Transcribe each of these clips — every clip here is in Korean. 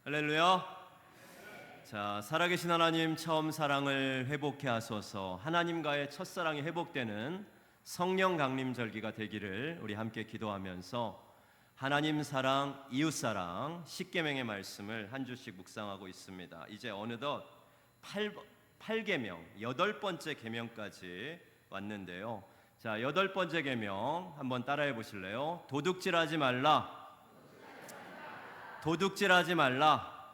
할렐루야. 자, 살아계신 하나님, 처음 사랑을 회복해 하소서. 하나님과의 첫사랑이 회복되는 성령 강림 절기가 되기를 우리 함께 기도하면서 하나님 사랑, 이웃 사랑, 십계명의 말씀을 한 주씩 묵상하고 있습니다. 이제 어느덧 8계명, 8번째 계명까지 왔는데요. 자, 8번째 계명 한번 따라해 보실래요? 도둑질하지 말라. 도둑질하지 말라.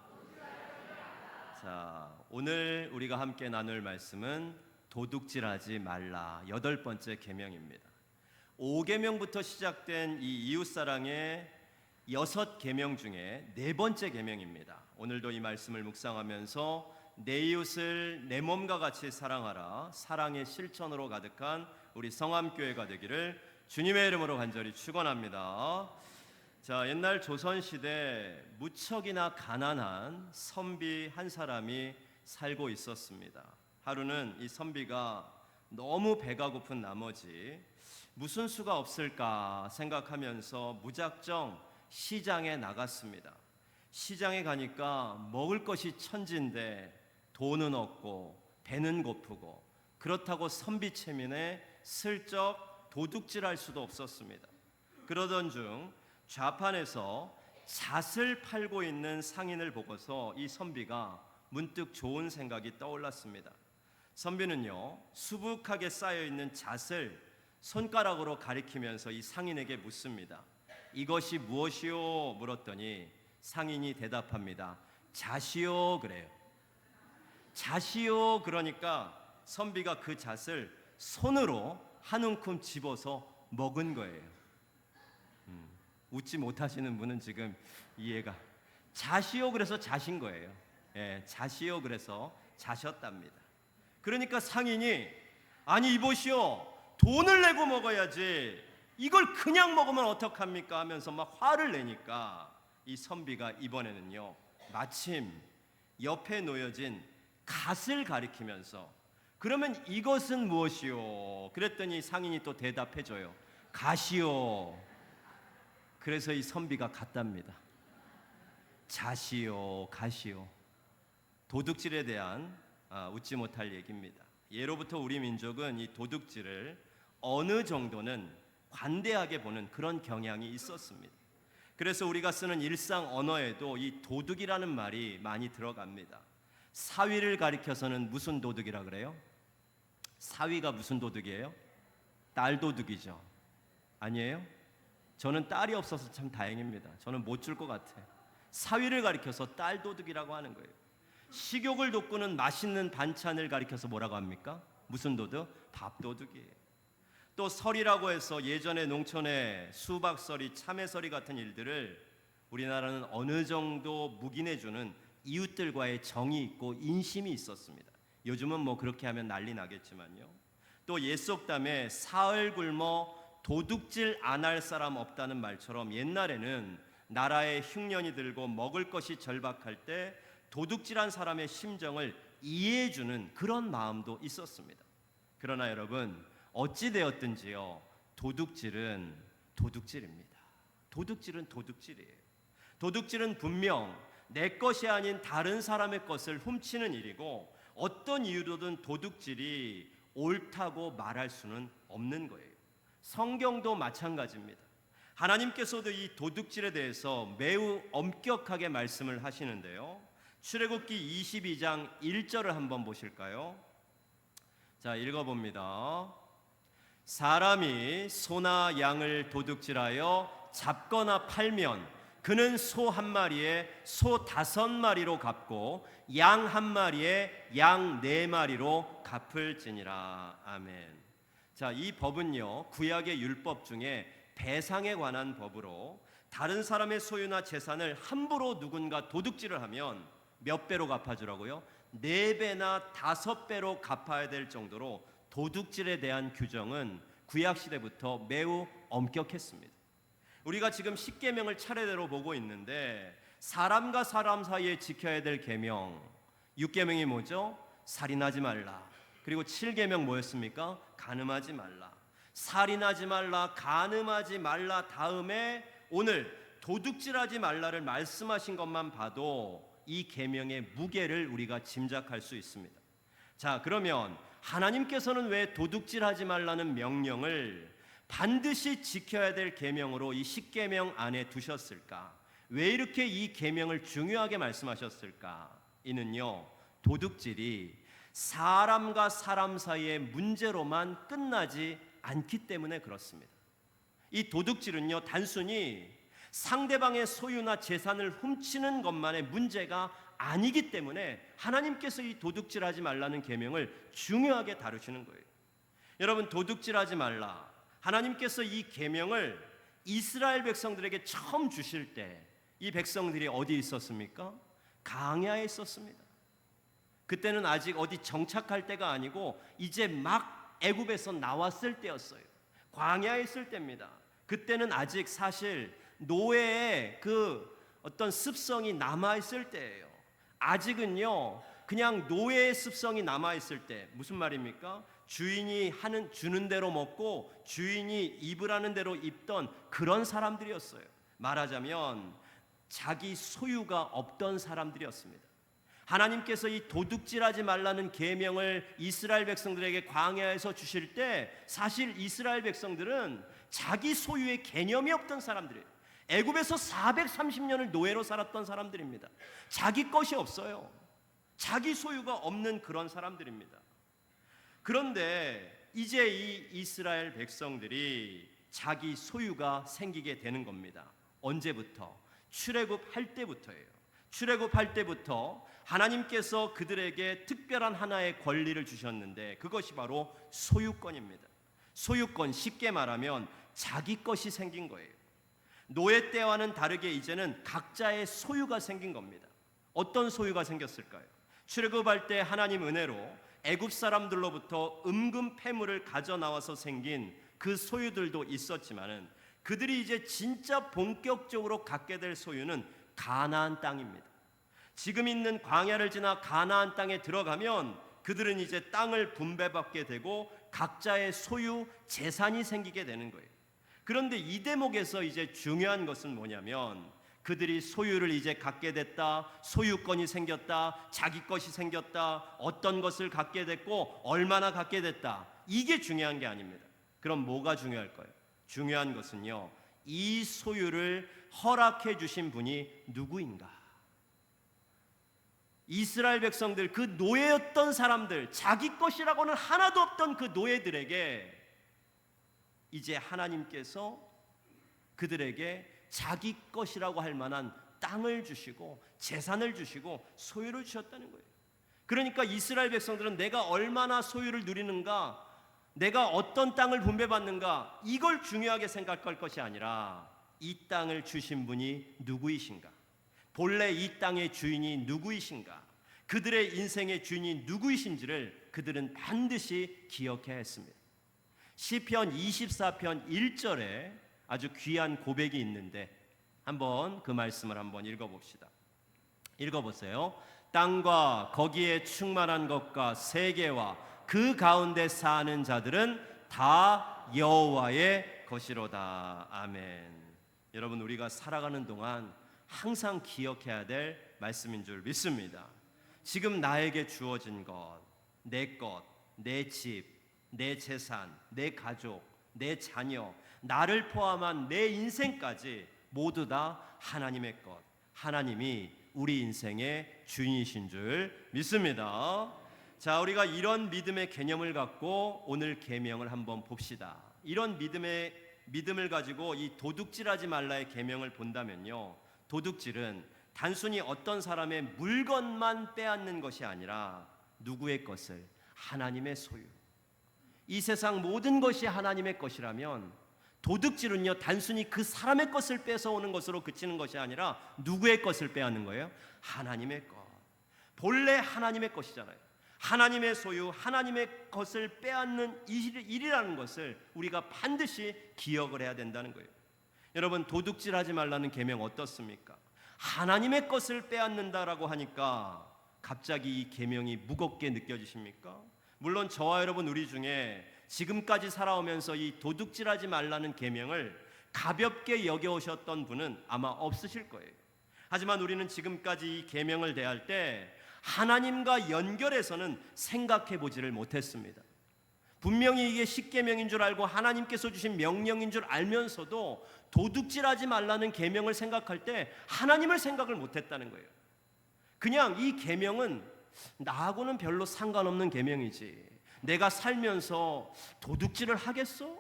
자, 오늘 우리가 함께 나눌 말씀은 도둑질하지 말라. 8번째 계명입니다. 5계명부터 시작된 이 이웃사랑의 6계명 중에 4번째 계명입니다. 오늘도 이 말씀을 묵상하면서 내 이웃을 내 몸과 같이 사랑하라. 사랑의 실천으로 가득한 우리 성암교회가 되기를 주님의 이름으로 간절히 축원합니다. 자, 옛날 조선시대 무척이나 가난한 선비 한 사람이 살고 있었습니다. 하루는 이 선비가 너무 배가 고픈 나머지 무슨 수가 없을까 생각하면서 무작정 시장에 나갔습니다. 시장에 가니까 먹을 것이 천지인데 돈은 없고 배는 고프고 그렇다고 선비체면에 슬쩍 도둑질할 수도 없었습니다. 그러던 중 좌판에서 잣을 팔고 있는 상인을 보고서 이 선비가 문득 좋은 생각이 떠올랐습니다. 선비는요, 수북하게 쌓여있는 잣을 손가락으로 가리키면서 이 상인에게 묻습니다. 이것이 무엇이요? 물었더니 상인이 대답합니다. 잣이요. 그래요. 잣이요. 그러니까 선비가 그 잣을 손으로 한 움큼 집어서 먹은 거예요. 웃지 못하시는 분은 지금 이해가. 잣이요 그래서 잣인 거예요. 예, 잣이요 그래서 잣이었답니다. 그러니까 상인이 아니 이보시오, 돈을 내고 먹어야지 이걸 그냥 먹으면 어떡합니까 하면서 막 화를 내니까 이 선비가 이번에는요 마침 옆에 놓여진 갓을 가리키면서 그러면 이것은 무엇이요? 그랬더니 상인이 또 대답해줘요. 갓이요. 그래서 이 선비가 갔답니다. 잣이요, 갓이요. 도둑질에 대한 웃지 못할 얘기입니다. 예로부터 우리 민족은 이 도둑질을 어느 정도는 관대하게 보는 그런 경향이 있었습니다. 그래서 우리가 쓰는 일상 언어에도 이 도둑이라는 말이 많이 들어갑니다. 사위를 가리켜서는 무슨 도둑이라 그래요? 사위가 무슨 도둑이에요? 딸 도둑이죠. 아니에요? 저는 딸이 없어서 참 다행입니다. 저는 못 줄 것 같아요. 사위를 가리켜서 딸 도둑이라고 하는 거예요. 식욕을 돋구는 맛있는 반찬을 가리켜서 뭐라고 합니까? 무슨 도둑? 밥 도둑이에요. 또 설이라고 해서 예전에 농촌에 수박설이, 참외설이 같은 일들을 우리나라는 어느 정도 묵인해주는 이웃들과의 정이 있고 인심이 있었습니다. 요즘은 뭐 그렇게 하면 난리 나겠지만요. 또 옛속담에 사흘 굶어 도둑질 안 할 사람 없다는 말처럼 옛날에는 나라에 흉년이 들고 먹을 것이 절박할 때 도둑질한 사람의 심정을 이해해주는 그런 마음도 있었습니다. 그러나 여러분 어찌 되었든지요, 도둑질은 도둑질입니다. 도둑질은 도둑질이에요. 도둑질은 분명 내 것이 아닌 다른 사람의 것을 훔치는 일이고 어떤 이유로든 도둑질이 옳다고 말할 수는 없는 거예요. 성경도 마찬가지입니다. 하나님께서도 이 도둑질에 대해서 매우 엄격하게 말씀을 하시는데요. 출애굽기 22장 1절을 한번 보실까요? 자, 읽어봅니다. 사람이 소나 양을 도둑질하여 잡거나 팔면 그는 소 한 마리에 소 5마리로 갚고 양 한 마리에 양 4마리로 갚을지니라. 아멘. 자, 이 법은요 구약의 율법 중에 배상에 관한 법으로 다른 사람의 소유나 재산을 함부로 누군가 도둑질을 하면 몇 배로 갚아주라고요? 4배나 5배로 갚아야 될 정도로 도둑질에 대한 규정은 구약시대부터 매우 엄격했습니다. 우리가 지금 10계명을 차례대로 보고 있는데 사람과 사람 사이에 지켜야 될 계명 6계명이 뭐죠? 살인하지 말라. 그리고 7계명 뭐였습니까? 간음하지 말라. 살인하지 말라, 간음하지 말라 다음에 오늘 도둑질하지 말라를 말씀하신 것만 봐도 이 계명의 무게를 우리가 짐작할 수 있습니다. 자, 그러면 하나님께서는 왜 도둑질하지 말라는 명령을 반드시 지켜야 될 계명으로 이 십계명 안에 두셨을까? 왜 이렇게 이 계명을 중요하게 말씀하셨을까? 이는요, 도둑질이 사람과 사람 사이의 문제로만 끝나지 않기 때문에 그렇습니다. 이 도둑질은요, 단순히 상대방의 소유나 재산을 훔치는 것만의 문제가 아니기 때문에 하나님께서 이 도둑질하지 말라는 계명을 중요하게 다루시는 거예요. 여러분, 도둑질하지 말라, 하나님께서 이 계명을 이스라엘 백성들에게 처음 주실 때 이 백성들이 어디 있었습니까? 광야에 있었습니다. 그때는 아직 어디 정착할 때가 아니고 이제 막 애굽에서 나왔을 때였어요. 광야에 있을 때입니다. 그때는 아직 사실 노예의 그 어떤 습성이 남아있을 때예요. 아직은요, 그냥 노예의 습성이 남아있을 때. 무슨 말입니까? 주인이 주는 대로 먹고 주인이 입으라는 대로 입던 그런 사람들이었어요. 말하자면 자기 소유가 없던 사람들이었습니다. 하나님께서 이 도둑질하지 말라는 계명을 이스라엘 백성들에게 광야에서 주실 때 사실 이스라엘 백성들은 자기 소유의 개념이 없던 사람들이에요. 애굽에서 430년을 노예로 살았던 사람들입니다. 자기 것이 없어요. 자기 소유가 없는 그런 사람들입니다. 그런데 이제 이 이스라엘 백성들이 자기 소유가 생기게 되는 겁니다. 언제부터? 출애굽할 때부터예요. 출애굽할 때부터 하나님께서 그들에게 특별한 하나의 권리를 주셨는데 그것이 바로 소유권입니다. 소유권, 쉽게 말하면 자기 것이 생긴 거예요. 노예 때와는 다르게 이제는 각자의 소유가 생긴 겁니다. 어떤 소유가 생겼을까요? 출애굽할 때 하나님 은혜로 애굽 사람들로부터 은금 패물을 가져 나와서 생긴 그 소유들도 있었지만은 그들이 이제 진짜 본격적으로 갖게 될 소유는 가나안 땅입니다. 지금 있는 광야를 지나 가나안 땅에 들어가면 그들은 이제 땅을 분배받게 되고 각자의 소유, 재산이 생기게 되는 거예요. 그런데 이 대목에서 이제 중요한 것은 뭐냐면 그들이 소유를 이제 갖게 됐다, 소유권이 생겼다, 자기 것이 생겼다, 어떤 것을 갖게 됐고 얼마나 갖게 됐다, 이게 중요한 게 아닙니다. 그럼 뭐가 중요할까요? 중요한 것은요, 이 소유를 허락해 주신 분이 누구인가? 이스라엘 백성들, 그 노예였던 사람들, 자기 것이라고는 하나도 없던 그 노예들에게 이제 하나님께서 그들에게 자기 것이라고 할 만한 땅을 주시고 재산을 주시고 소유를 주셨다는 거예요. 그러니까 이스라엘 백성들은 내가 얼마나 소유를 누리는가, 내가 어떤 땅을 분배받는가, 이걸 중요하게 생각할 것이 아니라 이 땅을 주신 분이 누구이신가, 본래 이 땅의 주인이 누구이신가, 그들의 인생의 주인이 누구이신지를 그들은 반드시 기억해야 했습니다. 시편 24편 1절에 아주 귀한 고백이 있는데 한번 그 말씀을 한번 읽어봅시다. 읽어보세요. 땅과 거기에 충만한 것과 세계와 그 가운데 사는 자들은 다 여호와의 것이로다. 아멘. 여러분, 우리가 살아가는 동안 항상 기억해야 될 말씀인 줄 믿습니다. 지금 나에게 주어진 것, 내 것, 내 집, 내 재산, 내 가족, 내 자녀, 나를 포함한 내 인생까지 모두 다 하나님의 것, 하나님이 우리 인생의 주인이신 줄 믿습니다. 자, 우리가 이런 믿음의 개념을 갖고 오늘 계명을 한번 봅시다. 이런 믿음을 가지고 이 도둑질하지 말라의 계명을 본다면요, 도둑질은 단순히 어떤 사람의 물건만 빼앗는 것이 아니라 누구의 것을? 하나님의 소유. 이 세상 모든 것이 하나님의 것이라면 도둑질은요, 단순히 그 사람의 것을 뺏어오는 것으로 그치는 것이 아니라 누구의 것을 빼앗는 거예요? 하나님의 것. 본래 하나님의 것이잖아요. 하나님의 소유, 하나님의 것을 빼앗는 일이라는 것을 우리가 반드시 기억을 해야 된다는 거예요. 여러분, 도둑질하지 말라는 계명 어떻습니까? 하나님의 것을 빼앗는다라고 하니까 갑자기 이 계명이 무겁게 느껴지십니까? 물론 저와 여러분 우리 중에 지금까지 살아오면서 이 도둑질하지 말라는 계명을 가볍게 여겨오셨던 분은 아마 없으실 거예요. 하지만 우리는 지금까지 이 계명을 대할 때 하나님과 연결해서는 생각해 보지를 못했습니다. 분명히 이게 십계명인 줄 알고 하나님께서 주신 명령인 줄 알면서도 도둑질하지 말라는 계명을 생각할 때 하나님을 생각을 못했다는 거예요. 그냥 이 계명은 나하고는 별로 상관없는 계명이지, 내가 살면서 도둑질을 하겠어?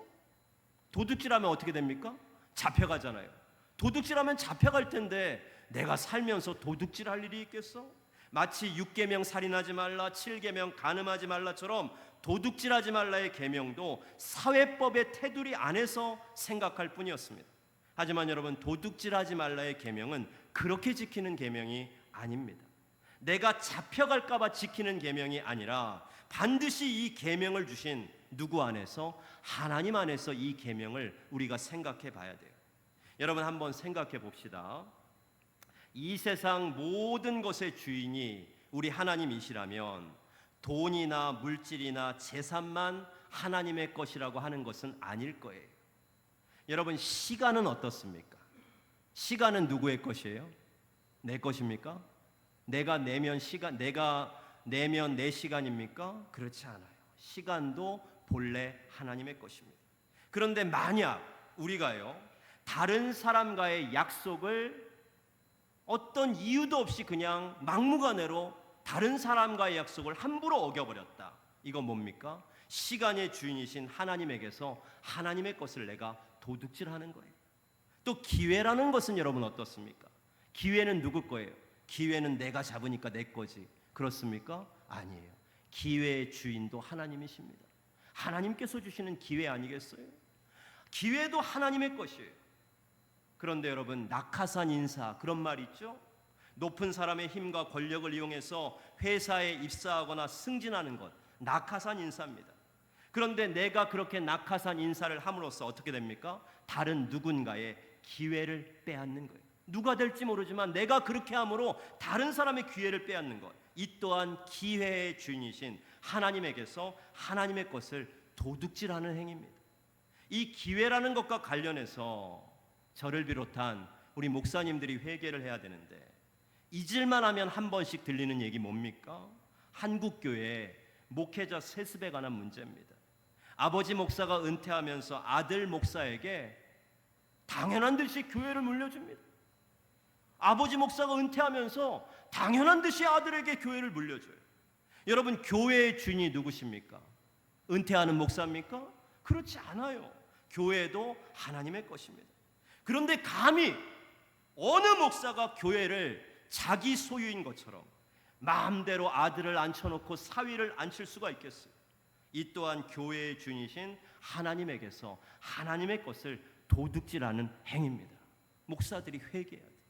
도둑질하면 어떻게 됩니까? 잡혀가잖아요. 도둑질하면 잡혀갈 텐데 내가 살면서 도둑질할 일이 있겠어? 마치 6계명 살인하지 말라, 7계명 간음하지 말라처럼 도둑질하지 말라의 계명도 사회법의 테두리 안에서 생각할 뿐이었습니다. 하지만 여러분, 도둑질하지 말라의 계명은 그렇게 지키는 계명이 아닙니다. 내가 잡혀갈까 봐 지키는 계명이 아니라 반드시 이 계명을 주신 누구 안에서? 하나님 안에서 이 계명을 우리가 생각해 봐야 돼요. 여러분, 한번 생각해 봅시다. 이 세상 모든 것의 주인이 우리 하나님이시라면 돈이나 물질이나 재산만 하나님의 것이라고 하는 것은 아닐 거예요. 여러분, 시간은 어떻습니까? 시간은 누구의 것이에요? 내 것입니까? 내가 내면 내 시간입니까? 그렇지 않아요. 시간도 본래 하나님의 것입니다. 그런데 만약 우리가요, 다른 사람과의 약속을 어떤 이유도 없이 그냥 막무가내로 다른 사람과의 약속을 함부로 어겨버렸다. 이건 뭡니까? 시간의 주인이신 하나님에게서 하나님의 것을 내가 도둑질하는 거예요. 또 기회라는 것은 여러분 어떻습니까? 기회는 누구 거예요? 기회는 내가 잡으니까 내 거지. 그렇습니까? 아니에요. 기회의 주인도 하나님이십니다. 하나님께서 주시는 기회 아니겠어요? 기회도 하나님의 것이에요. 그런데 여러분, 낙하산 인사, 그런 말 있죠? 높은 사람의 힘과 권력을 이용해서 회사에 입사하거나 승진하는 것, 낙하산 인사입니다. 그런데 내가 그렇게 낙하산 인사를 함으로써 어떻게 됩니까? 다른 누군가의 기회를 빼앗는 거예요. 누가 될지 모르지만 내가 그렇게 함으로 다른 사람의 기회를 빼앗는 것, 이 또한 기회의 주인이신 하나님에게서 하나님의 것을 도둑질하는 행위입니다. 이 기회라는 것과 관련해서 저를 비롯한 우리 목사님들이 회개를 해야 되는데, 잊을만 하면 한 번씩 들리는 얘기 뭡니까? 한국교회 목회자 세습에 관한 문제입니다. 아버지 목사가 은퇴하면서 아들 목사에게 당연한 듯이 교회를 물려줍니다. 아버지 목사가 은퇴하면서 당연한 듯이 아들에게 교회를 물려줘요. 여러분, 교회의 주인이 누구십니까? 은퇴하는 목사입니까? 그렇지 않아요. 교회도 하나님의 것입니다. 그런데 감히 어느 목사가 교회를 자기 소유인 것처럼 마음대로 아들을 앉혀놓고 사위를 앉힐 수가 있겠어요? 이 또한 교회의 주인이신 하나님에게서 하나님의 것을 도둑질하는 행위입니다. 목사들이 회개해야 돼요.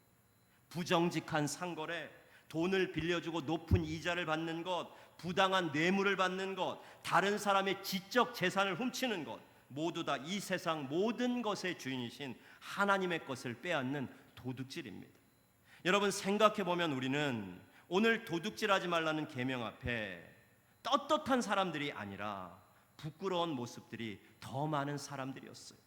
부정직한 상거래, 돈을 빌려주고 높은 이자를 받는 것, 부당한 뇌물을 받는 것, 다른 사람의 지적 재산을 훔치는 것, 모두 다 이 세상 모든 것의 주인이신 하나님의 것을 빼앗는 도둑질입니다. 여러분, 생각해보면 우리는 오늘 도둑질하지 말라는 계명 앞에 떳떳한 사람들이 아니라 부끄러운 모습들이 더 많은 사람들이었어요.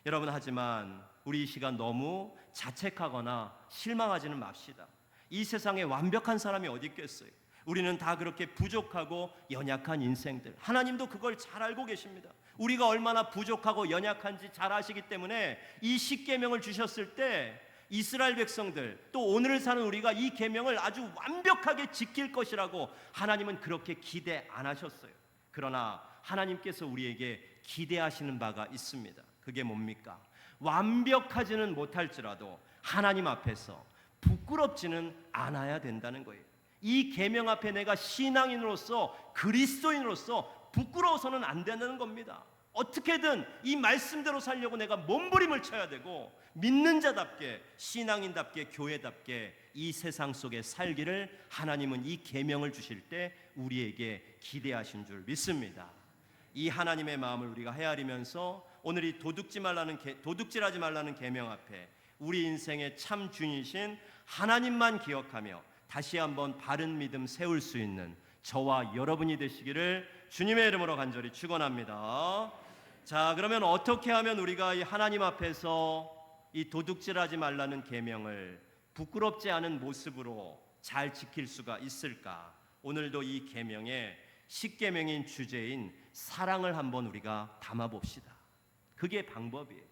여러분, 하지만 우리 이 시간 너무 자책하거나 실망하지는 맙시다. 이 세상에 완벽한 사람이 어디 있겠어요? 우리는 다 그렇게 부족하고 연약한 인생들, 하나님도 그걸 잘 알고 계십니다. 우리가 얼마나 부족하고 연약한지 잘 아시기 때문에 이 십계명을 주셨을 때 이스라엘 백성들, 또 오늘을 사는 우리가 이 계명을 아주 완벽하게 지킬 것이라고 하나님은 그렇게 기대 안 하셨어요. 그러나 하나님께서 우리에게 기대하시는 바가 있습니다. 그게 뭡니까? 완벽하지는 못할지라도 하나님 앞에서 부끄럽지는 않아야 된다는 거예요. 이 계명 앞에 내가 신앙인으로서, 그리스도인으로서 부끄러워서는 안 되는 겁니다. 어떻게든 이 말씀대로 살려고 내가 몸부림을 쳐야 되고, 믿는 자답게, 신앙인답게, 교회답게 이 세상 속에 살기를 하나님은 이 계명을 주실 때 우리에게 기대하신 줄 믿습니다. 이 하나님의 마음을 우리가 헤아리면서 오늘 이 도둑질하지 말라는 계명 앞에 우리 인생의 참 주인이신 하나님만 기억하며 다시 한번 바른 믿음 세울 수 있는 저와 여러분이 되시기를 주님의 이름으로 간절히 축원합니다. 자, 그러면 어떻게 하면 우리가 이 하나님 앞에서 이 도둑질하지 말라는 계명을 부끄럽지 않은 모습으로 잘 지킬 수가 있을까? 오늘도 이 계명의 10계명인 주제인 사랑을 한번 우리가 담아 봅시다. 그게 방법이에요.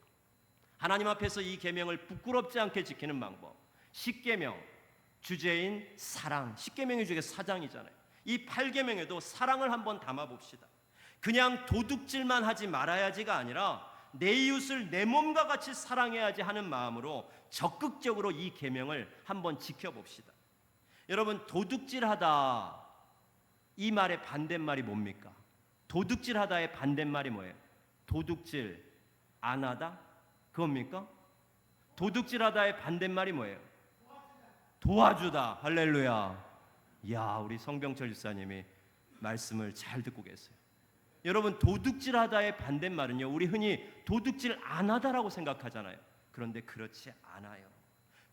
하나님 앞에서 이 계명을 부끄럽지 않게 지키는 방법. 10계명 주제인 사랑. 10계명 중에 4장이잖아요. 이 8계명에도 사랑을 한번 담아 봅시다. 그냥 도둑질만 하지 말아야지가 아니라 내 이웃을 내 몸과 같이 사랑해야지 하는 마음으로 적극적으로 이 계명을 한번 지켜봅시다. 여러분, 도둑질하다 이 말의 반대말이 뭡니까? 도둑질하다의 반대말이 뭐예요? 도둑질 안 하다? 그겁니까? 도둑질하다의 반대말이 뭐예요? 도와주다. 할렐루야. 야, 우리 성병철 집사님이 말씀을 잘 듣고 계세요. 여러분, 도둑질하다의 반대말은요, 우리 흔히 도둑질 안 하다라고 생각하잖아요. 그런데 그렇지 않아요.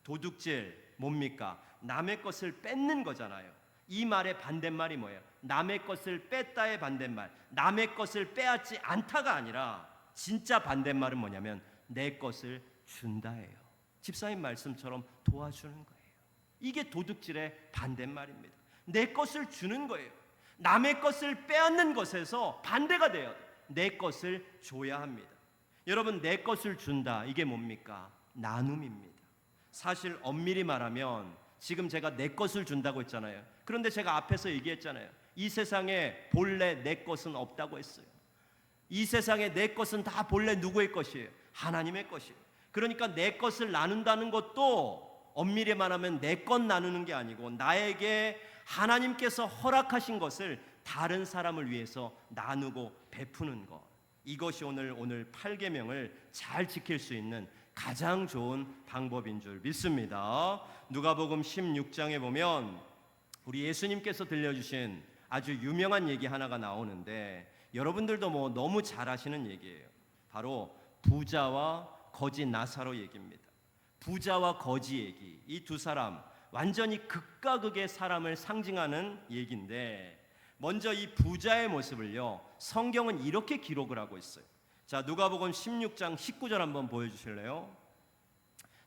도둑질 뭡니까? 남의 것을 뺏는 거잖아요. 이 말의 반대말이 뭐예요? 남의 것을 뺐다의 반대말. 남의 것을 빼앗지 않다가 아니라 진짜 반대말은 뭐냐면 내 것을 준다예요. 집사님 말씀처럼 도와주는 거예요. 이게 도둑질의 반대말입니다. 내 것을 주는 거예요. 남의 것을 빼앗는 것에서 반대가 돼요. 내 것을 줘야 합니다. 여러분, 내 것을 준다, 이게 뭡니까? 나눔입니다. 사실 엄밀히 말하면 지금 제가 내 것을 준다고 했잖아요. 그런데 제가 앞에서 얘기했잖아요. 이 세상에 본래 내 것은 없다고 했어요. 이 세상에 내 것은 다 본래 누구의 것이에요? 하나님의 것이에요. 그러니까 내 것을 나눈다는 것도 엄밀히 말하면 내 것 나누는 게 아니고 나에게 하나님께서 허락하신 것을 다른 사람을 위해서 나누고 베푸는 것. 이것이 오늘 8계명을 잘 지킬 수 있는 가장 좋은 방법인 줄 믿습니다. 누가복음 16장에 보면 우리 예수님께서 들려주신 아주 유명한 얘기 하나가 나오는데 여러분들도 너무 잘 아시는 얘기예요. 바로 부자와 거지 나사로 얘기입니다. 부자와 거지 얘기. 이 두 사람 완전히 극과 극의 사람을 상징하는 얘기인데 먼저 이 부자의 모습을요, 성경은 이렇게 기록을 하고 있어요. 자, 누가복음 16장 19절 한번 보여주실래요?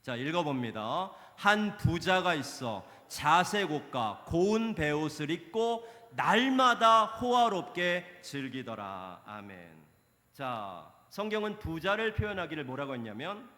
자, 읽어봅니다. 한 부자가 있어 자색옷과 고운 베옷을 입고 날마다 호화롭게 즐기더라. 아멘. 자, 성경은 부자를 표현하기를 뭐라고 했냐면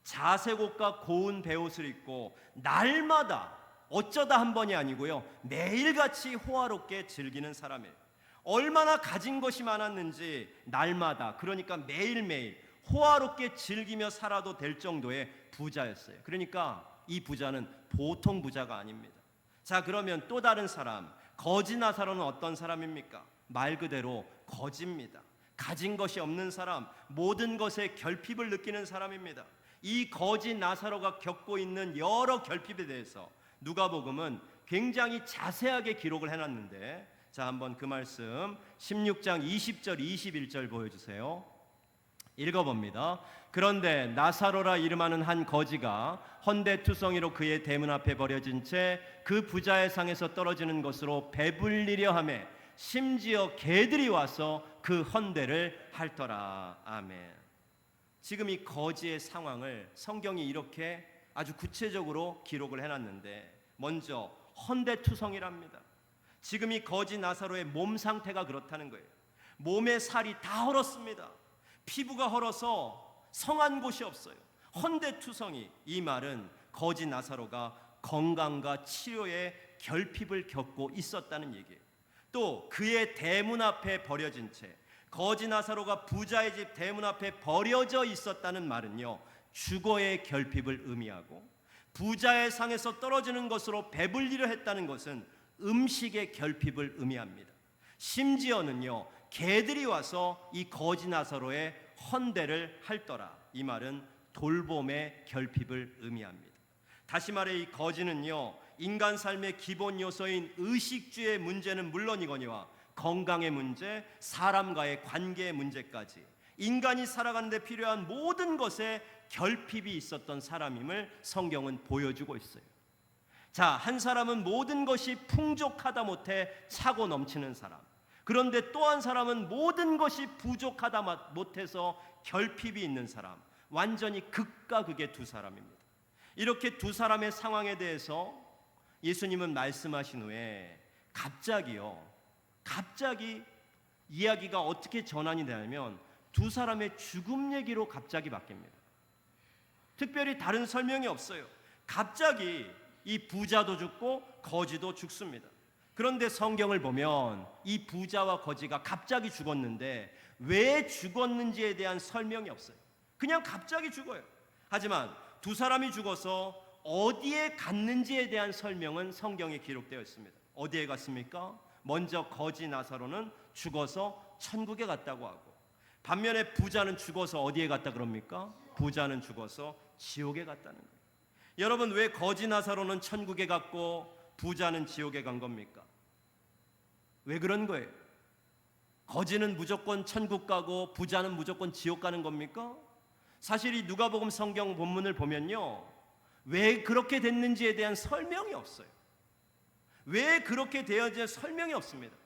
자색옷과 고운 베옷을 입고 날마다, 어쩌다 한 번이 아니고요, 매일같이 호화롭게 즐기는 사람이에요. 얼마나 가진 것이 많았는지 날마다, 그러니까 매일매일 호화롭게 즐기며 살아도 될 정도의 부자였어요. 그러니까 이 부자는 보통 부자가 아닙니다. 자, 그러면 또 다른 사람, 거지 나사로는 어떤 사람입니까? 말 그대로 거지입니다. 가진 것이 없는 사람, 모든 것에 결핍을 느끼는 사람입니다. 이 거지 나사로가 겪고 있는 여러 결핍에 대해서 누가복음은 굉장히 자세하게 기록을 해놨는데, 자, 한번 그 말씀 16장 20절 21절 보여주세요. 읽어봅니다. 그런데 나사로라 이름하는 한 거지가 헌데투성이로 그의 대문 앞에 버려진 채 그 부자의 상에서 떨어지는 것으로 배불리려 하매 심지어 개들이 와서 그 헌데를 핥더라. 아멘. 지금 이 거지의 상황을 성경이 이렇게 아주 구체적으로 기록을 해놨는데, 먼저 헌데투성이랍니다. 지금 이 거지 나사로의 몸 상태가 그렇다는 거예요. 몸의 살이 다 헐었습니다. 피부가 헐어서 성한 곳이 없어요. 헌데투성이, 이 말은 거지 나사로가 건강과 치료에 결핍을 겪고 있었다는 얘기예요. 또 그의 대문 앞에 버려진 채, 거지 나사로가 부자의 집 대문 앞에 버려져 있었다는 말은요, 주거의 결핍을 의미하고, 부자의 상에서 떨어지는 것으로 배불리려 했다는 것은 음식의 결핍을 의미합니다. 심지어는요, 개들이 와서 이 거지 나사로의 헌데를 핥더라. 이 말은 돌봄의 결핍을 의미합니다. 다시 말해 이 거지는요, 인간 삶의 기본 요소인 의식주의 문제는 물론이거니와 건강의 문제, 사람과의 관계의 문제까지 인간이 살아가는 데 필요한 모든 것에 결핍이 있었던 사람임을 성경은 보여주고 있어요. 자, 한 사람은 모든 것이 풍족하다 못해 차고 넘치는 사람, 그런데 또 한 사람은 모든 것이 부족하다 못해서 결핍이 있는 사람, 완전히 극과 극의 두 사람입니다. 이렇게 두 사람의 상황에 대해서 예수님은 말씀하신 후에 갑자기 이야기가 어떻게 전환이 되냐면 두 사람의 죽음 얘기로 갑자기 바뀝니다. 특별히 다른 설명이 없어요. 갑자기 이 부자도 죽고 거지도 죽습니다. 그런데 성경을 보면 이 부자와 거지가 갑자기 죽었는데 왜 죽었는지에 대한 설명이 없어요. 그냥 갑자기 죽어요. 하지만 두 사람이 죽어서 어디에 갔는지에 대한 설명은 성경에 기록되어 있습니다. 어디에 갔습니까? 먼저 거지 나사로는 죽어서 천국에 갔다고 하고, 반면에 부자는 죽어서 어디에 갔다 그럽니까? 부자는 죽어서 지옥에 갔다는 거예요. 여러분, 왜 거지 나사로는 천국에 갔고 부자는 지옥에 간 겁니까? 왜 그런 거예요? 거지는 무조건 천국 가고 부자는 무조건 지옥 가는 겁니까? 사실 이 누가복음 성경 본문을 보면요, 왜 그렇게 됐는지에 대한 설명이 없어요. 왜 그렇게 되어진 설명이 없습니다.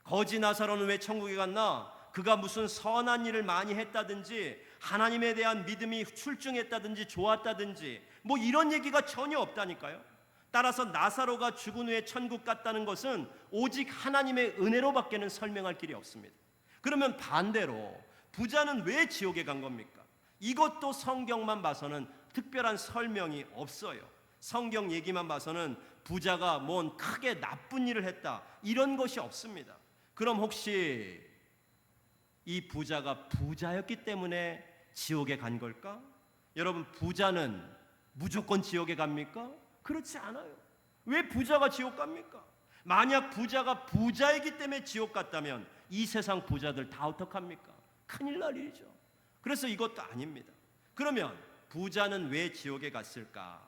거지 나사로는 왜 천국에 갔나? 그가 무슨 선한 일을 많이 했다든지 하나님에 대한 믿음이 출중했다든지 좋았다든지 뭐 이런 얘기가 전혀 없다니까요. 따라서 나사로가 죽은 후에 천국 갔다는 것은 오직 하나님의 은혜로밖에는 설명할 길이 없습니다. 그러면 반대로 부자는 왜 지옥에 간 겁니까? 이것도 성경만 봐서는 특별한 설명이 없어요. 성경 얘기만 봐서는 부자가 뭔 크게 나쁜 일을 했다 이런 것이 없습니다. 그럼 혹시 이 부자가 부자였기 때문에 지옥에 간 걸까? 여러분, 부자는 무조건 지옥에 갑니까? 그렇지 않아요. 왜 부자가 지옥 갑니까? 만약 부자가 부자이기 때문에 지옥 갔다면 이 세상 부자들 다 어떡합니까? 큰일 날 일이죠. 그래서 이것도 아닙니다. 그러면 부자는 왜 지옥에 갔을까?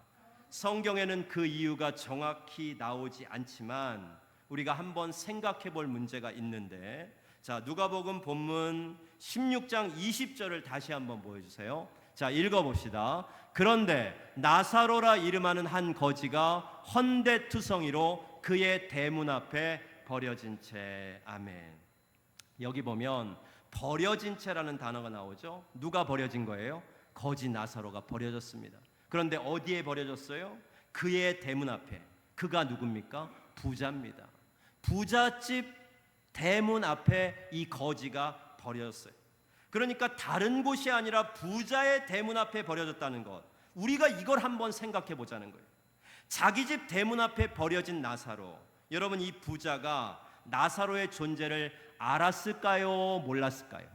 성경에는 그 이유가 정확히 나오지 않지만 우리가 한번 생각해 볼 문제가 있는데, 자, 누가복음 본문 16장 20절을 다시 한번 보여주세요. 자, 읽어봅시다. 그런데 나사로라 이름하는 한 거지가 헌데투성이로 그의 대문 앞에 버려진 채. 아멘. 여기 보면 버려진 채라는 단어가 나오죠. 누가 버려진 거예요? 거지 나사로가 버려졌습니다. 그런데 어디에 버려졌어요? 그의 대문 앞에. 그가 누굽니까? 부자입니다. 부잣집 대문 앞에 이 거지가 버려졌어요. 그러니까 다른 곳이 아니라 부자의 대문 앞에 버려졌다는 것, 우리가 이걸 한번 생각해 보자는 거예요. 자기 집 대문 앞에 버려진 나사로, 여러분, 이 부자가 나사로의 존재를 알았을까요? 몰랐을까요?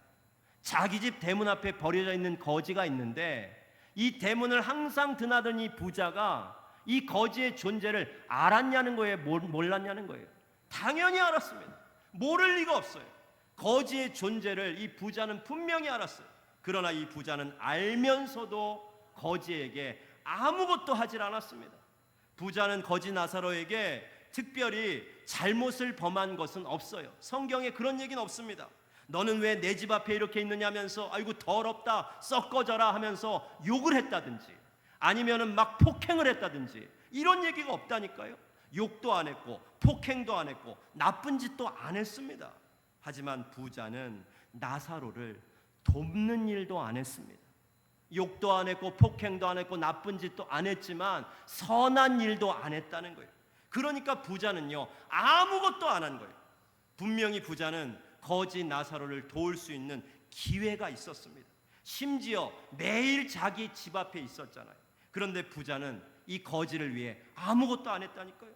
자기 집 대문 앞에 버려져 있는 거지가 있는데 이 대문을 항상 드나든 이 부자가 이 거지의 존재를 알았냐는 거예요? 몰랐냐는 거예요? 당연히 알았습니다. 모를 리가 없어요. 거지의 존재를 이 부자는 분명히 알았어요. 그러나 이 부자는 알면서도 거지에게 아무것도 하질 않았습니다. 부자는 거지 나사로에게 특별히 잘못을 범한 것은 없어요. 성경에 그런 얘기는 없습니다. 너는 왜 내 집 앞에 이렇게 있느냐 하면서 아이고 더럽다 썩 꺼져라 하면서 욕을 했다든지 아니면은 막 폭행을 했다든지 이런 얘기가 없다니까요. 욕도 안 했고 폭행도 안 했고 나쁜 짓도 안 했습니다. 하지만 부자는 나사로를 돕는 일도 안 했습니다. 욕도 안 했고 폭행도 안 했고 나쁜 짓도 안 했지만 선한 일도 안 했다는 거예요. 그러니까 부자는요 아무것도 안 한 거예요. 분명히 부자는 거지 나사로를 도울 수 있는 기회가 있었습니다. 심지어 매일 자기 집 앞에 있었잖아요. 그런데 부자는 이 거지를 위해 아무것도 안 했다니까요.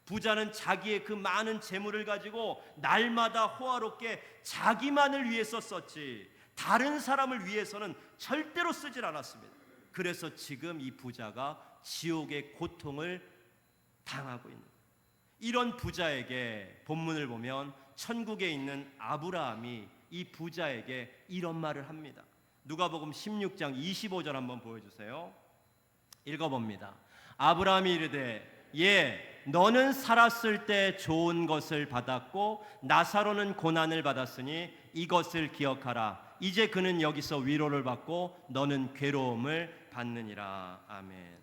부자는 자기의 그 많은 재물을 가지고 날마다 호화롭게 자기만을 위해서 썼지 다른 사람을 위해서는 절대로 쓰질 않았습니다. 그래서 지금 이 부자가 지옥의 고통을 당하고 있는 거예요. 이런 부자에게 본문을 보면 천국에 있는 아브라함이 이 부자에게 이런 말을 합니다. 누가복음 16장 25절 한번 보여주세요. 읽어봅니다. 아브라함이 이르되 예, 너는 살았을 때 좋은 것을 받았고 나사로는 고난을 받았으니 이것을 기억하라. 이제 그는 여기서 위로를 받고 너는 괴로움을 받느니라. 아멘.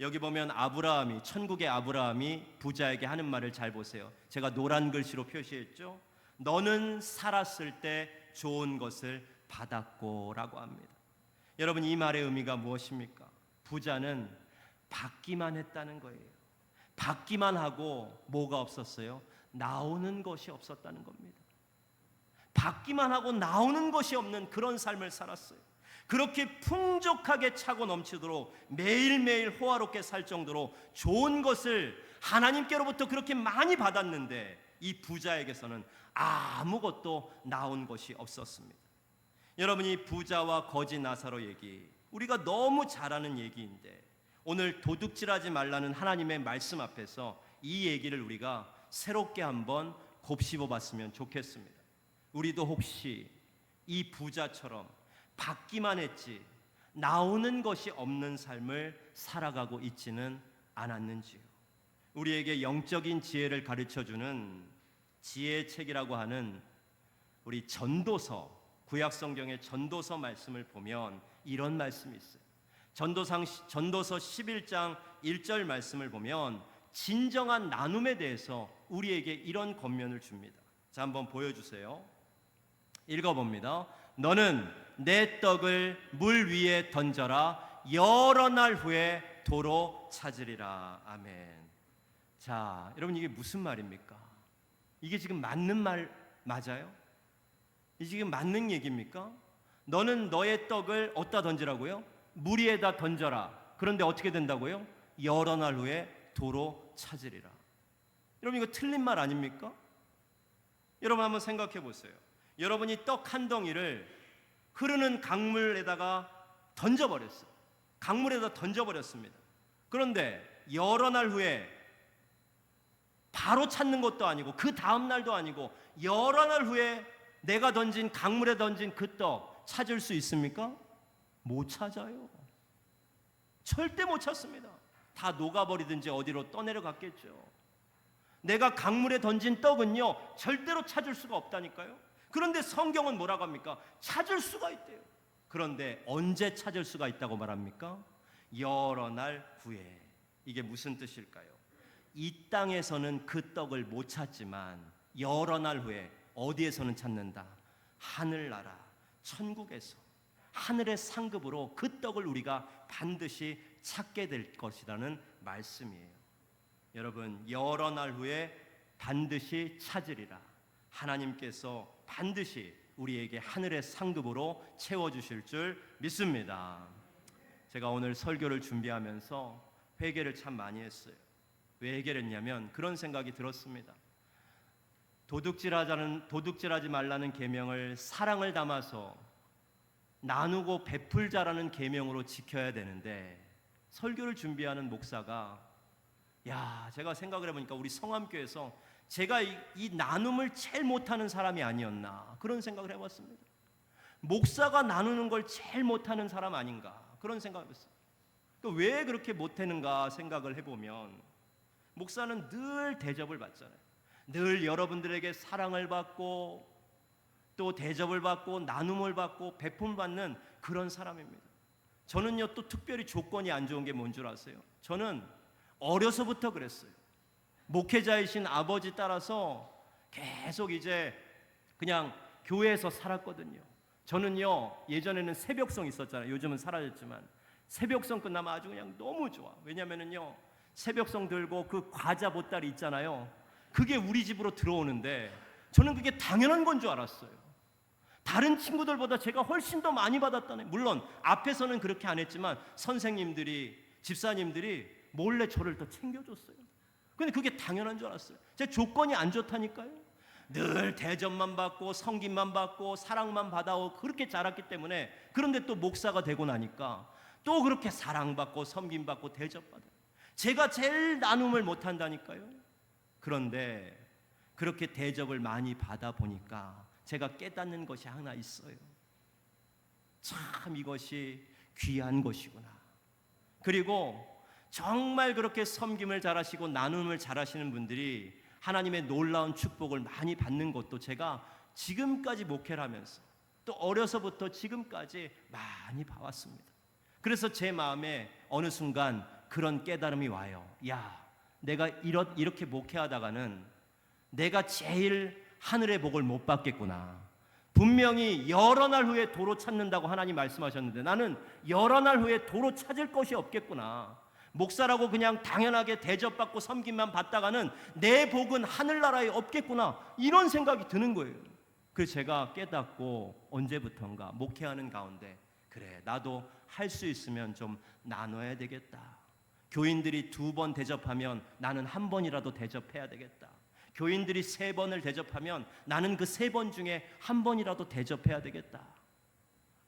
여기 보면 아브라함이, 천국의 아브라함이 부자에게 하는 말을 잘 보세요. 제가 노란 글씨로 표시했죠. 너는 살았을 때 좋은 것을 받았고 라고 합니다. 여러분, 이 말의 의미가 무엇입니까? 부자는 받기만 했다는 거예요. 받기만 하고 뭐가 없었어요? 나오는 것이 없었다는 겁니다. 받기만 하고 나오는 것이 없는 그런 삶을 살았어요. 그렇게 풍족하게 차고 넘치도록 매일매일 호화롭게 살 정도로 좋은 것을 하나님께로부터 그렇게 많이 받았는데 이 부자에게서는 아무것도 나온 것이 없었습니다. 여러분, 이 부자와 거지 나사로 얘기, 우리가 너무 잘 아는 얘기인데 오늘 도둑질하지 말라는 하나님의 말씀 앞에서 이 얘기를 우리가 새롭게 한번 곱씹어 봤으면 좋겠습니다. 우리도 혹시 이 부자처럼 받기만 했지 나오는 것이 없는 삶을 살아가고 있지는 않았는지요? 우리에게 영적인 지혜를 가르쳐주는 지혜의 책이라고 하는 우리 전도서, 구약성경의 전도서 말씀을 보면 이런 말씀이 있어요. 전도서 11장 1절 말씀을 보면 진정한 나눔에 대해서 우리에게 이런 권면을 줍니다. 자, 한번 보여주세요. 읽어봅니다. 너는 내 떡을 물 위에 던져라. 여러 날 후에 도로 찾으리라. 아멘. 자, 여러분, 이게 무슨 말입니까? 이게 지금 맞는 말 맞아요? 이게 지금 맞는 얘기입니까? 너는 너의 떡을 어디다 던지라고요? 물 위에다 던져라. 그런데 어떻게 된다고요? 여러 날 후에 도로 찾으리라. 여러분, 이거 틀린 말 아닙니까? 여러분, 한번 생각해 보세요. 여러분이 떡 한 덩이를 흐르는 강물에다가 던져버렸어요. 강물에다 던져버렸습니다. 그런데 여러 날 후에 바로 찾는 것도 아니고 그 다음 날도 아니고 여러 날 후에 내가 던진 강물에 던진 그 떡 찾을 수 있습니까? 못 찾아요. 절대 못 찾습니다. 다 녹아버리든지 어디로 떠내려갔겠죠. 내가 강물에 던진 떡은요 절대로 찾을 수가 없다니까요. 그런데 성경은 뭐라고 합니까? 찾을 수가 있대요. 그런데 언제 찾을 수가 있다고 말합니까? 여러 날 후에. 이게 무슨 뜻일까요? 이 땅에서는 그 떡을 못 찾지만 여러 날 후에 어디에서는 찾는다? 하늘나라, 천국에서 하늘의 상급으로 그 떡을 우리가 반드시 찾게 될 것이라는 말씀이에요. 여러분, 여러 날 후에 반드시 찾으리라. 하나님께서 반드시 우리에게 하늘의 상급으로 채워주실 줄 믿습니다. 제가 오늘 설교를 준비하면서 회개를 참 많이 했어요. 왜 회개를 했냐면 그런 생각이 들었습니다. 도둑질하지 말라는 계명을 사랑을 담아서 나누고 베풀자라는 계명으로 지켜야 되는데 설교를 준비하는 목사가 제가 생각을 해보니까 우리 성암교회에서 제가 이 나눔을 제일 못하는 사람이 아니었나 그런 생각을 해봤습니다. 목사가 나누는 걸 제일 못하는 사람 아닌가 그런 생각을 해봤어요. 왜 그렇게 못하는가 생각을 해보면 목사는 늘 대접을 받잖아요. 늘 여러분들에게 사랑을 받고 또 대접을 받고 나눔을 받고 베품 받는 그런 사람입니다. 저는요 또 특별히 조건이 안 좋은 게 뭔 줄 아세요? 저는 어려서부터 그랬어요. 목회자이신 아버지 따라서 계속 이제 그냥 교회에서 살았거든요. 저는요 예전에는 새벽송 있었잖아요. 요즘은 사라졌지만 새벽송 끝나면 아주 그냥 너무 좋아. 왜냐면은요 새벽송 들고 그 과자 보따리 있잖아요. 그게 우리 집으로 들어오는데 저는 그게 당연한 건 줄 알았어요. 다른 친구들보다 제가 훨씬 더 많이 받았다네. 물론 앞에서는 그렇게 안 했지만 선생님들이 집사님들이 몰래 저를 더 챙겨줬어요. 근데 그게 당연한 줄 알았어요. 제 조건이 안 좋다니까요. 늘 대접만 받고 성김만 받고 사랑만 받아오고 그렇게 자랐기 때문에 그런데 또 목사가 되고 나니까 또 그렇게 사랑받고 섬김받고 대접받아요. 제가 제일 나눔을 못한다니까요. 그런데 그렇게 대접을 많이 받아 보니까 제가 깨닫는 것이 하나 있어요. 참 이것이 귀한 것이구나. 그리고 정말 그렇게 섬김을 잘하시고 나눔을 잘하시는 분들이 하나님의 놀라운 축복을 많이 받는 것도 제가 지금까지 목회를 하면서 또 어려서부터 지금까지 많이 봐왔습니다. 그래서 제 마음에 어느 순간 그런 깨달음이 와요. 내가 이렇게 목회하다가는 내가 제일 하늘의 복을 못 받겠구나. 분명히 여러 날 후에 도로 찾는다고 하나님 말씀하셨는데 나는 여러 날 후에 도로 찾을 것이 없겠구나. 목사라고 그냥 당연하게 대접받고 섬김만 받다가는 내 복은 하늘나라에 없겠구나. 이런 생각이 드는 거예요. 그래서 제가 깨닫고 언제부턴가 목회하는 가운데 그래, 나도 할 수 있으면 좀 나눠야 되겠다. 교인들이 2번 대접하면 나는 1번이라도 대접해야 되겠다. 교인들이 3번을 대접하면 나는 그 3번 중에 1번이라도 대접해야 되겠다.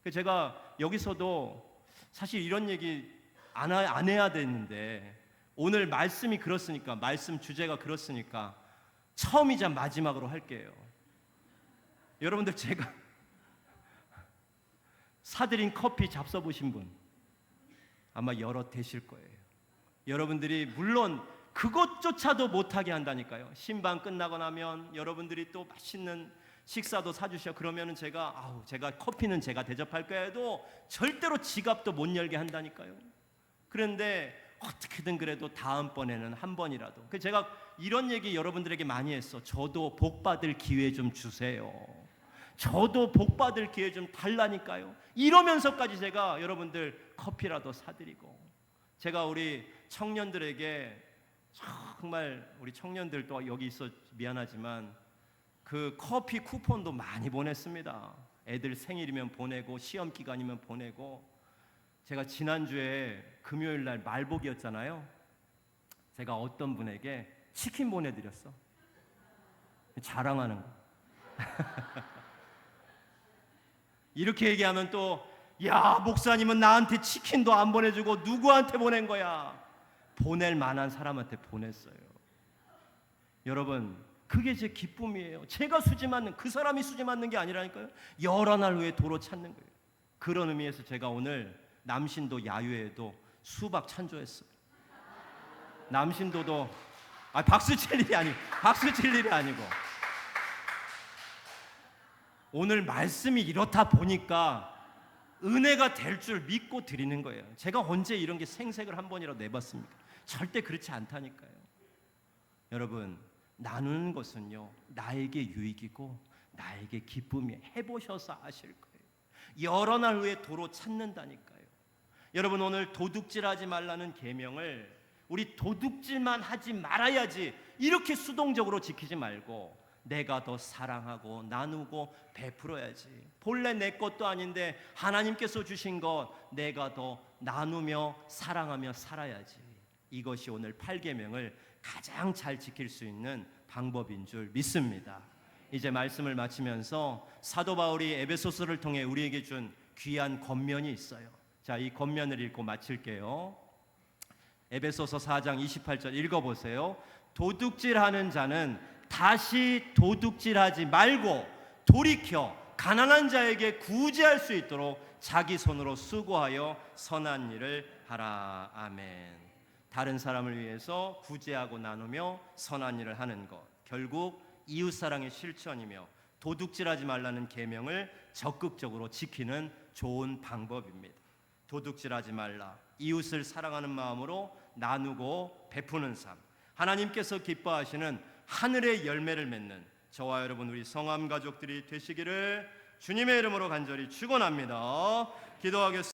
제가 여기서도 사실 이런 얘기 안 해야 되는데 오늘 말씀이 그렇으니까, 말씀 주제가 그렇으니까 처음이자 마지막으로 할게요. 여러분들, 제가 사드린 커피 잡숴보신 분 아마 여러 되실 거예요. 여러분들이 물론 그것조차도 못하게 한다니까요. 신방 끝나고 나면 여러분들이 또 맛있는 식사도 사주셔. 그러면은 제가 커피는 제가 대접할 거야 해도 절대로 지갑도 못 열게 한다니까요. 그런데 어떻게든 그래도 다음번에는 1번이라도. 그래서 제가 이런 얘기 여러분들에게 많이 했어. 저도 복 받을 기회 좀 주세요. 저도 복 받을 기회 좀 달라니까요. 이러면서까지 제가 여러분들 커피라도 사드리고, 제가 우리 청년들에게 정말, 우리 청년들도 여기 있어 미안하지만 그 커피 쿠폰도 많이 보냈습니다. 애들 생일이면 보내고 시험 기간이면 보내고. 제가 지난주에 금요일 날 말복이었잖아요. 제가 어떤 분에게 치킨 보내드렸어. 자랑하는 거. 이렇게 얘기하면 또, 야, 목사님은 나한테 치킨도 안 보내주고 누구한테 보낸 거야? 보낼 만한 사람한테 보냈어요. 여러분, 그게 제 기쁨이에요. 제가 수지 맞는, 그 사람이 수지 맞는 게 아니라니까요. 여러 날 후에 도로 찾는 거예요. 그런 의미에서 제가 오늘 남신도 야유회에도 수박 찬조했어요. 남신도도 박수 칠 일이 아니고 오늘 말씀이 이렇다 보니까 은혜가 될 줄 믿고 드리는 거예요. 제가 언제 이런 게 생색을 한 번이라도 내봤습니까? 절대 그렇지 않다니까요. 여러분, 나누는 것은요, 나에게 유익이고 나에게 기쁨이, 해보셔서 아실 거예요. 여러 날 후에 도로 찾는다니까요. 여러분, 오늘 도둑질하지 말라는 계명을 우리 도둑질만 하지 말아야지 이렇게 수동적으로 지키지 말고 내가 더 사랑하고 나누고 베풀어야지. 본래 내 것도 아닌데 하나님께서 주신 것 내가 더 나누며 사랑하며 살아야지. 이것이 오늘 8계명을 가장 잘 지킬 수 있는 방법인 줄 믿습니다. 이제 말씀을 마치면서 사도 바울이 에베소서를 통해 우리에게 준 귀한 권면이 있어요. 자, 이 권면을 읽고 마칠게요. 에베소서 4장 28절 읽어보세요. 도둑질하는 자는 다시 도둑질하지 말고 돌이켜 가난한 자에게 구제할 수 있도록 자기 손으로 수고하여 선한 일을 하라. 아멘. 다른 사람을 위해서 구제하고 나누며 선한 일을 하는 것, 결국 이웃사랑의 실천이며 도둑질하지 말라는 계명을 적극적으로 지키는 좋은 방법입니다. 도둑질하지 말라, 이웃을 사랑하는 마음으로 나누고 베푸는 삶, 하나님께서 기뻐하시는 하늘의 열매를 맺는 저와 여러분, 우리 성함 가족들이 되시기를 주님의 이름으로 간절히 축원합니다. 기도하겠습니다.